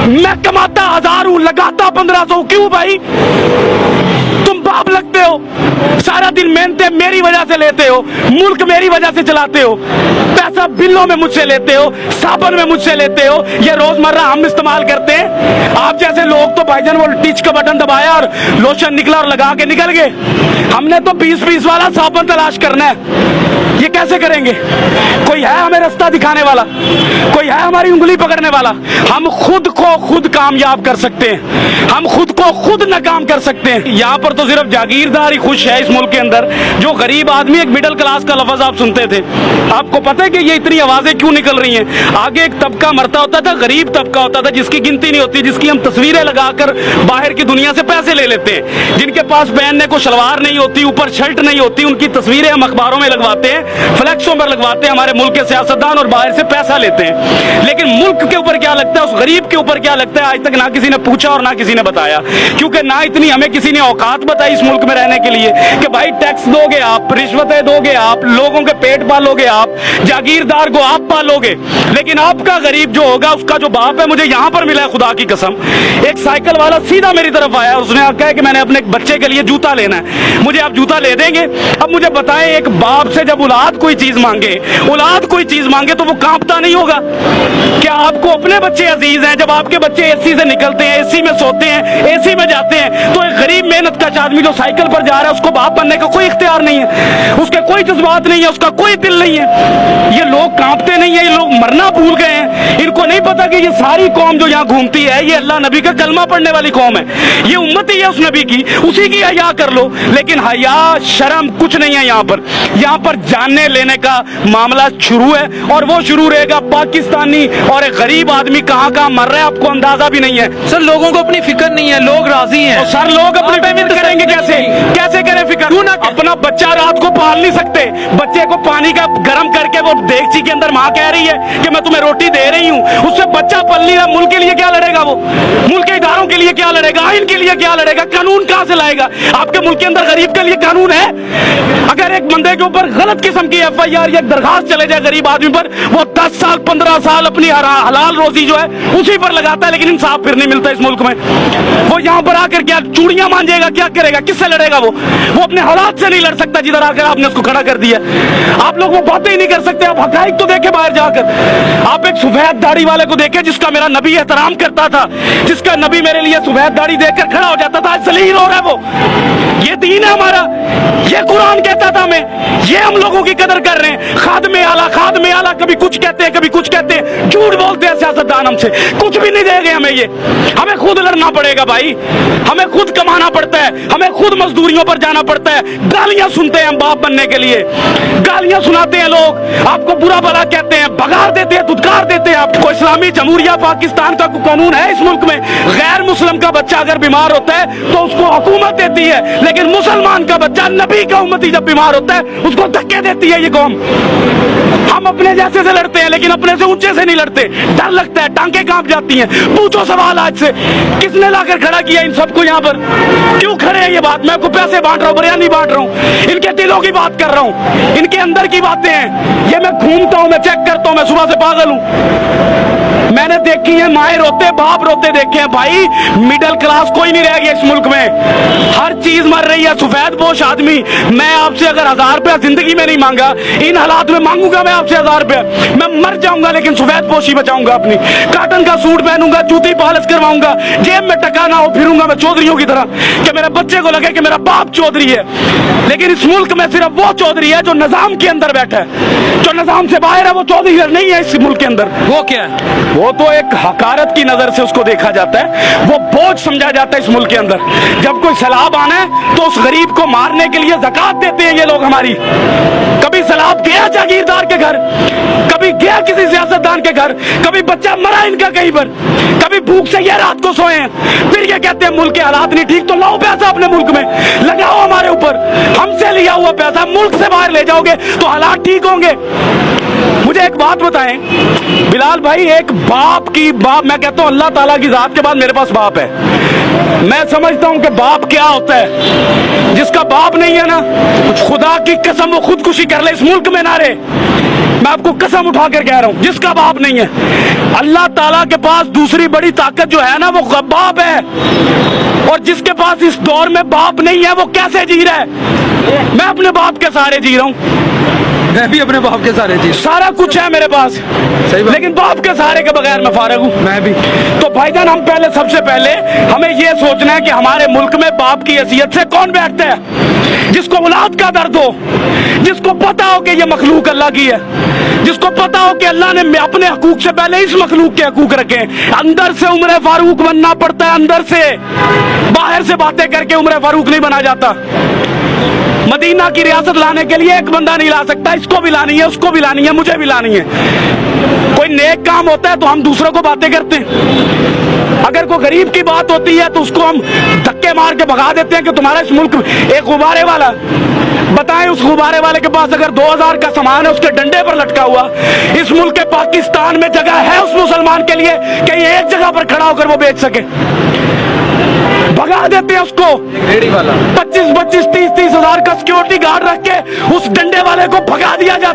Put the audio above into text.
मैं कमाता 1000 हूं, लगाता 1500। क्यों भाई? तुम बाप लगते हो, सारा दिन मेहनतें मेरी वजह से लेते हो, मुल्क मेरी वजह से चलाते हो, पैसा बिलों में मुझसे लेते हो, साबुन में मुझसे लेते हो, ये रोजमर्रा हम इस्तेमाल करते हैं। आप जैसे लोग तो भाईजान वो टिच का बटन दबाया और लोशन निकला और लगा के निकल गए। हमने तो 20-20 वाला साबुन तलाश करना है। ये कैसे करेंगे? कोई है हमें रास्ता दिखाने वाला? कोई है हमारी उंगली पकड़ने वाला? हम खुद को खुद कामयाब कर सकते हैं, हम खुद को खुद नाकाम कर सकते हैं। यहाँ पर तो सिर्फ जागीरदार ही खुश है इस मुल्क के अंदर। जो गरीब आदमी, एक मिडिल क्लास का लफ्ज आप सुनते थे, आपको पता है कि ये इतनी आवाजें क्यों निकल रही हैं? आगे एक तबका मरता होता था, गरीब तबका होता था, जिसकी गिनती नहीं होती, जिसकी हम तस्वीरें लगाकर बाहर की दुनिया से पैसे ले लेते हैं, जिनके पास पहनने को शलवार नहीं होती, ऊपर शर्ट नहीं होती, उनकी तस्वीरें हम अखबारों में लगवाते हैं, फ्लैक्सों पर लगवाते हैं, हमारे मुल्क के सियासतदान, और बाहर से पैसा लेते हैं। लेकिन मुल्क के ऊपर क्या लगता है, उस गरीब के ऊपर क्या लगता है, आज तक ना किसी ने पूछा और ना किसी ने बताया। क्योंकि ना इतनी हमें किसी ने औकात बताई इस मुल्क में रहने के लिए कि भाई टैक्स दोगे आप, रिश्वतें दोगे आप, लोगों के पेट पालोगे आप, जागीरदार को आप पालोगे, लेकिन आपका गरीब जो होगा, उसका जो बाप है, मुझे यहाँ पर मिला है खुदा की कसम, एक साइकिल वाला सीधा मेरी तरफ आया, उसने कहा कि मैंने अपने बच्चे के लिए जूता लेना है, मुझे आप जूता ले देंगे? अब मुझे बताएं, एक बाप से जब औलाद कोई चीज मांगे, औलाद कोई चीज मांगे, तो वो कांपता नहीं होगा? क्या आपको अपने बच्चे अजीज हैं? जब आपके बच्चे एसी से निकलते हैं, एसी में सोते हैं, एसी में जाते हैं, तो एक गरीब मेहनत का आदमी जो साइकिल पर जा रहा है, उसको बाप बनने का कोई इख्तियार नहीं है, उसके कोई जज्बात नहीं है, उसका कोई दिल नहीं है। ये लोग कांपते नहीं है, ये लोग मरना भूल गए हैं। इनको नहीं पता कि ये सारी कौम जो यहाँ घूमती है, ये अल्लाह नबी का कलमा पढ़ने वाली कौम है, ये उम्मत ही है उस नबी की, उसी की हया कर लो। लेकिन हया शर्म कुछ नहीं है यहाँ पर। यहाँ पर जानने लेने का मामला शुरू है, और वो शुरू रहेगा। पाकिस्तानी और एक गरीब आदमी कहाँ कहाँ मर रहा है, आपको अंदाजा भी नहीं है। सर, लोगों को अपनी फिक्र नहीं है, लोग राजी हैं। सर, लोग अपनी फिक्र करेंगे कैसे? कैसे करें फिक्र? अपना बच्चा रात को पाल नहीं सकते, बच्चे को पानी का गर्म करके वो देगची के अंदर माँ कह रही है कि मैं तुम्हें रोटी दे रही हूँ, उससे बच्चा पल नहीं रहा। मुल्क के लिए क्या लड़ेगा वो? मुल्क के इदारों के लिए क्या लड़ेगा? आइन के लिए क्या लड़ेगा? कानून कहाँ से लाएगा? आपके मुल्क के अंदर गरीब के लिए कानून है? अगर एक बंदे के ऊपर गलत किस्म की FIR या दरखास्त चले जाए गरीब आदमी पर, वो 10 साल 15 साल अपनी हलाल रोजी जो है उसी पर लगाता है, लेकिन इंसाफ फिर नहीं मिलता इस मुल्क में। वो यहाँ पर आकर क्या चूड़ियां मांजेगा? क्या करेगा? किससे लड़ेगा? वो अपने हालात से नहीं लड़ सकता जिधर आकर आपने उसको खड़ा कर दिया। आप लोग वो बातें ही नहीं कर सकते। आप हकाइक तो देखे बाहर जाकर। आप एक सफेद दाढ़ी वाले को देखे जिसका मेरा नबी एहतराम करता था, जिसका नबी मेरे लिए सफेद दाढ़ी देखकर खड़ा हो जाता था, आज जलील हो रहा है वो। ये दीन है हमारा, ये कुरान कहता था हमें, ये हम लोगों की कदर कर रहे हैं। खादमे आला कभी कुछ कहते हैं, कभी कुछ कहते हैं, झूठ बोलते हैं सियासतदान हमसे, कुछ भी नहीं देंगे हमें। ये हमें खुद लड़ना पड़ेगा भाई, हमें खुद कमाना पड़ता है, हमें खुद मजदूरियों पर जाना पड़ता है। गालियां सुनते हैं हम बाप बनने के लिए, गालियां सुनाते हैं लोग, आपको बुरा भला कहते हैं, भगाड़ देते हैं, धुतकार देते हैं। आपको इस्लामी जमहूरिया पाकिस्तान का कानून है इस मुल्क में, गैर मुस्लिम का बच्चा अगर बीमार होता है तो उसको हुकूमत देती है, लेकिन मुसलमान का बच्चा, नबी का उम्मती जब बीमार होता है उसको धक्के देती है ये कौम। हम अपने जैसे से लड़ते हैं, लेकिन अपने से ऊंचे से नहीं लड़ते। डर लगता है, टांगे कांप जाती हैं। पूछो सवाल आज से, किसने लाकर खड़ा किया इन सबको यहाँ पर? क्यों खड़े हैं? ये बात मैं आपको पैसे बांट रहा हूँ, बिरयानी बांट रहा हूँ, इनके दिलों की बात कर रहा हूँ, इनके अंदर की बातें हैं। ये मैं घूमता हूँ, मैं चेक करता हूँ, मैं सुबह से पागल हूँ। मैंने देखी है माए रोते, बाप रोते देखे हैं भाई। मिडिल क्लास कोई नहीं रह गया इस मुल्क में, हर चीज मर रही है। सफेद पोश आदमी, मैं आपसे अगर 1000 रुपया जिंदगी में नहीं मांगा, इन हालात में मांगूंगा मैं आपसे 1000 रुपया, मैं मर जाऊंगा, लेकिन सफेद पोशी बचाऊंगा अपनी। कॉटन का सूट पहनूंगा, जूती पॉलिश करवाऊंगा, जेब में टका ना हो, फिरूंगा मैं चौधरियों की तरह कि मेरे बच्चे को लगे कि मेरा बाप चौधरी है। लेकिन इस मुल्क में सिर्फ वो चौधरी है जो निजाम के अंदर बैठा है, जो निजाम से बाहर है वो चौधरी नहीं है इस मुल्क के अंदर। वो क्या है? वो तो एक हकारत की नजर से उसको देखा जाता है, वो बोझ समझा जाता है इस मुल्क के अंदर। जब कोई सैलाब आना है तो उस गरीब को मारने के लिए ज़कात देते हैं ये लोग हमारी। कभी सैलाब गया जागीरदार के घर, कभी गया किसी सियासतदान के घर, कभी बच्चा मरा इनका कहीं पर, कभी भूख से ये रात को सोए हैं, फिर ये कहते हैं मुल्क के हालात नहीं ठीक, तो लाओ पैसा अपने मुल्क में, लगाओ हमारे ऊपर, हमसे लिया हुआ पैसा मुल्क से बाहर ले जाओगे तो हालात ठीक होंगे। मुझे एक बात बताएं बिलाल भाई, एक बाप मैं कहता हूं अल्लाह ताला की जात के बाद मेरे पास बाप है। मैं समझता हूं कि बाप क्या होता है। जिसका बाप नहीं है ना, खुदा की कसम वो खुदकुशी कर ले इस मुल्क में ना रहे। मैं आपको कसम उठाकर कह रहा हूं, जिसका बाप नहीं है, अल्लाह ताला के पास दूसरी बड़ी ताकत जो है ना वो बाप है। और जिसके पास इस दौर में बाप नहीं है वो कैसे जी रहा है? मैं अपने बाप के सहारे जी रहा हूं, मैं भी अपने बाप के सहारे जी, सारा कुछ है मेरे पास, सही बात। लेकिन बाप के सहारे के बगैर मैं फारिग हूं। मैं भी। तो भाईजान हम सबसे पहले हमें ये सोचना है कि हमारे मुल्क में बाप की हैसियत से कौन बैठता है? जिसको औलाद का दर्द हो, जिसको पता हो कि ये मखलूक अल्लाह की है, जिसको पता हो कि अल्लाह ने अपने हकूक से पहले इस मखलूक के हकूक रखे हैं। अंदर से उम्र फारूक बनना पड़ता है, अंदर से, बाहर से बातें करके उम्र फारूक नहीं बना जाता। मदीना की रियासत लाने के लिए एक बंदा नहीं ला सकता, इसको भी लानी है, उसको भी लानी है, मुझे भी लानी है। कोई नेक काम होता है तो हम दूसरों को बातें करते हैं, अगर कोई गरीब की बात होती है तो उसको हम धक्के मार के भगा देते हैं कि तुम्हारा इस मुल्क में एक गुब्बारे वाला, बताएं उस गुब्बारे वाले के पास अगर 2000 का सामान है उसके डंडे पर लटका हुआ, इस मुल्क के पाकिस्तान में जगह है उस मुसलमान के लिए कहीं एक जगह पर खड़ा होकर वो बेच सके? भगा देते हैं उसको। रेडी वाला 25-25, 30-30 हजार का सिक्योरिटी गार्ड रख के उस डंडे वाले को भगा दिया जाता है।